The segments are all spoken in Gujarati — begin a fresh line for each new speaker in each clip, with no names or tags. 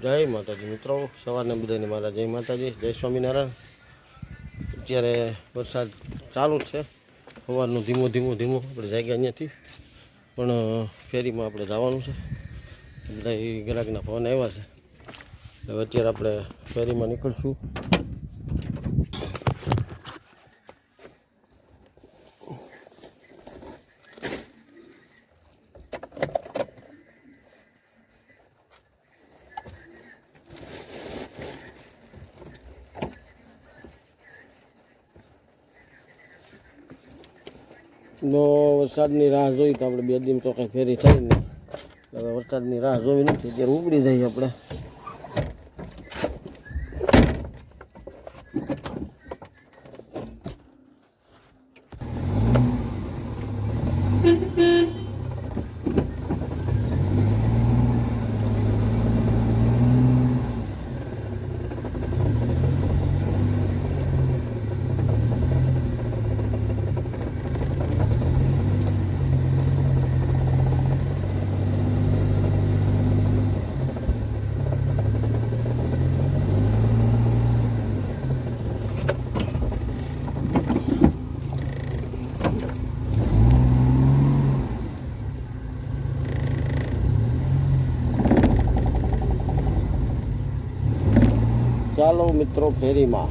જય માતાજી મિત્રો, સવારના બધાને મારા જય માતાજી, જય સ્વામિનારાયણ। અત્યારે વરસાદ ચાલુ છે, સવારનું ધીમો આપણે જાગ્યા અહીંયાથી, પણ ફેરીમાં આપણે જવાનું છે। બધા ગ્રાહકના ફોન આવ્યા છે, હવે અત્યારે આપણે ફેરીમાં નીકળશું। વરસાદની રાહ જોઈ તો આપણે 2 દિન તો કંઈ ફેરી થઈ નહીં। હવે વરસાદની રાહ જોવી નથી, અત્યારે ઉપડી જઈએ આપણે। ચાલો મિત્રો ફેરીમાં।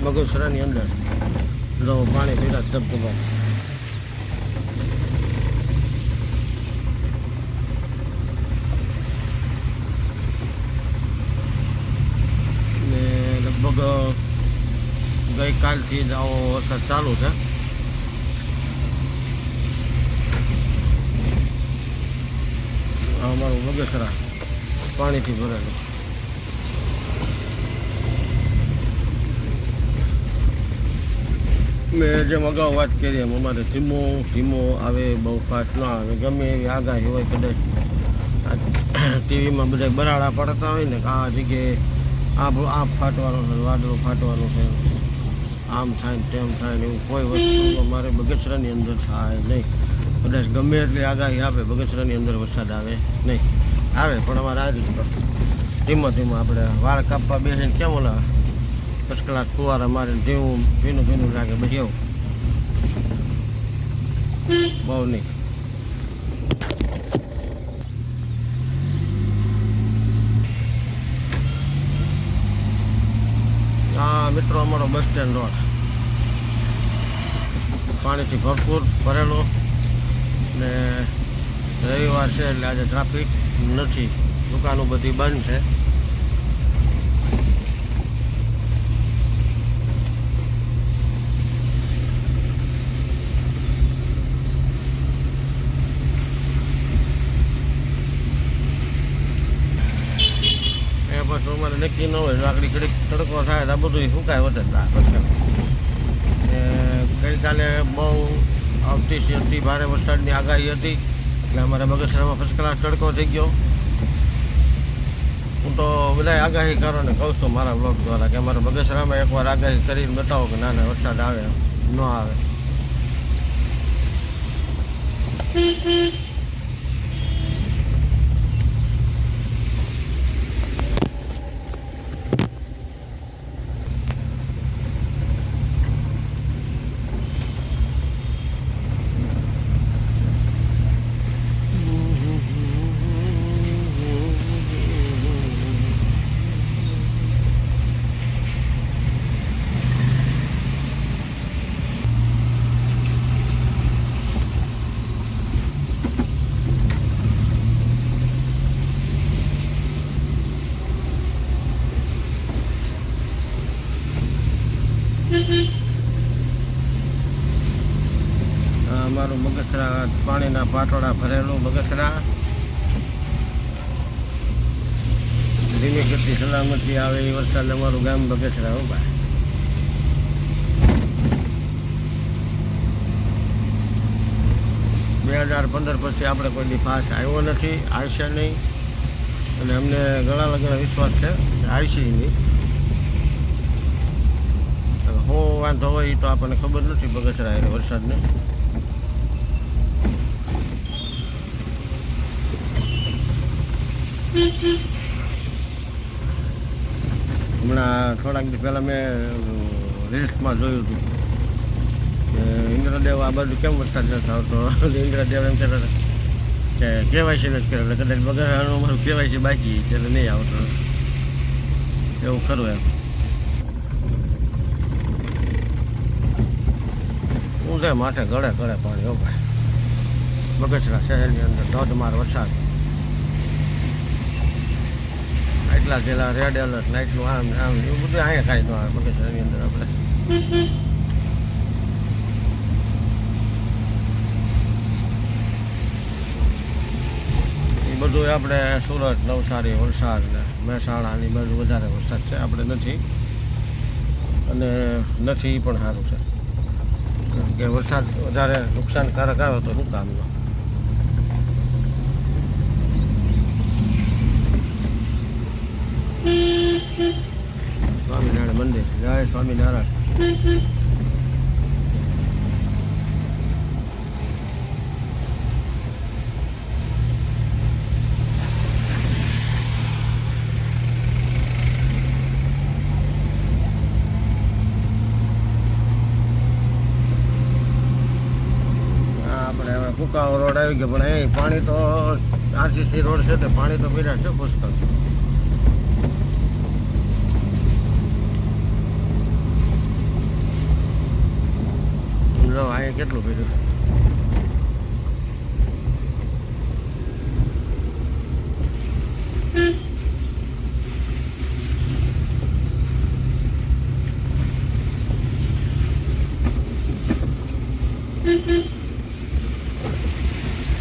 બગસરાની અંદર જો પાણી પીડા ધબધબા, ને લગભગ ગઈકાલથી જ આવો વરસાદ ચાલુ છે। અમારું બગસરા પાણીથી ભરેલું। મેં જેમ અગાઉ વાત કરી એમ અમારે ધીમો આવે, બહુ ફાસ્ટ ના આવે। ગમે એવી આગાહી હોય, કદાચ ટીવીમાં બધા બરાડા પડતા હોય ને કે આ જગ્યાએ આ ફાટવાનું છે, વાદળું ફાટવાનું છે, આમ થાય ને તેમ થાય ને, એવું કોઈ વસ્તુ અમારે બગસરાની અંદર થાય નહીં। કદાચ ગમે એટલી આગાહી આપે, બગસરાની અંદર વરસાદ આવે નહીં। આવે પણ અમારે આ રીતે ધીમો આપણે વાળ કાપવા બેસીને કેમ ઓલા ફર્સ્ટ ક્લાસ ફુવારા મારીને ધીમું ભીનું લાગે, બસ એવું, બહુ નહીં। હા મિત્રો, અમારો બસ સ્ટેન્ડ રોડ પાણીથી ભરપૂર ભરેલો, ને રવિવાર છે એટલે આજે ટ્રાફિક નથી, દુકાનો બધી બંધ છે। અમારે નક્કી ન હોય, આકડી ઘડીક તડકો થાય તો આ બધું સુકાય વધે। ગઈકાલે બહુ આવતી હતી, ભારે વરસાદની આગાહી હતી, એટલે અમારે બગસરામાં ફર્સ્ટ ક્લાસ તડકો થઈ ગયો। હું તો બધા આગાહી કરો ને કહું છું મારા બ્લોગ દ્વારા કે અમારે બગસરામાં એકવાર આગાહી કરીને બતાવો કે ના વરસાદ આવે ન આવે। અમારું બગસરા પાણીના પાટોળા ભરેલું બગસરા ગતિ સલામતી આવે એ વરસાદ અમારું ગામ બગસરા હો ભાઈ. 2015 પછી આપણે કોઈ દી પાસ આવ્યો નથી, આવશે નહીં, અને અમને ઘણા લોકોનો વિશ્વાસ છે કે આવશે નહીં. શું વાંધો હોય એ તો આપણને ખબર નથી બગસરા એટલે વરસાદને. હમણાં થોડાક દિવસ પહેલાં મેં રીલ્સમાં જોયું હતું કે ઇન્દ્રદેવ આ બાજુ કેમ વરસાદ નથી આવતો. ઇન્દ્રદેવ એમ કહેતા હતા કે કેવાયસી નથી કરે, એટલે કદાચ બગસરાનું અમારું કેવાયસી બાકી એટલે નહીં આવતો એવું ખરું એમ. હું છે માથે ગળે ગળે પાણી હો ભાઈ. બગસરા શહેરની અંદર ધોધમાર વરસાદ, એટલા જેલા રેડ એલર્ટ નાઇટનું આમ આમ એવું બધું અહીંયા કાંઈ ન આવે બગસરાની અંદર. આપણે એ બધું આપણે સુરત, નવસારી, વલસાડ ને મહેસાણાની બાજુ વધારે વરસાદ છે, આપણે નથી. અને નથી એ પણ સારું છે, કે વરસાદ વધારે નુકસાનકારક આવે તો શું કામનો. સ્વામિનારાયણ મંદિર, જય સ્વામિનારાયણ. આપણે હવે કુકાઓ રોડ આવી ગયો, પણ અહીં પાણી તો આરસીસી રોડ છે તો પાણી તો પીરા છે પુષ્કળ. જો અહીંયા કેટલું પીર્યું.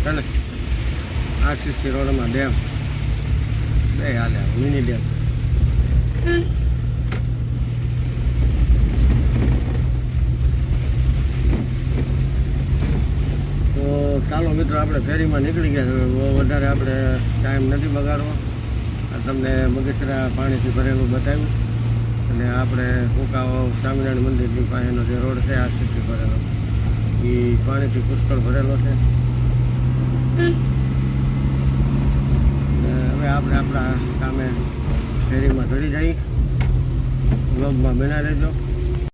ચાલે આરસીસી રોડમાં ડેમ બે હાલે, મિની ડેમ. તો ચાલો મિત્રો, આપણે ફેરીમાં નીકળી ગયા. બહુ વધારે આપણે ટાઈમ નથી બગાડવો. આ તમને બગસરા પાણીથી ભરેલું બતાવ્યું, અને આપણે કુકાઓ સ્વામિનારાયણ મંદિરની પાસેનો જે રોડ છે આરસીસી ભરેલો, એ પાણીથી પુષ્કળ ભરેલો છે. હવે આપણે આપણા કામે ફેરીમાં ચડી જઈ. વ્લોગમાં બના રહેજો.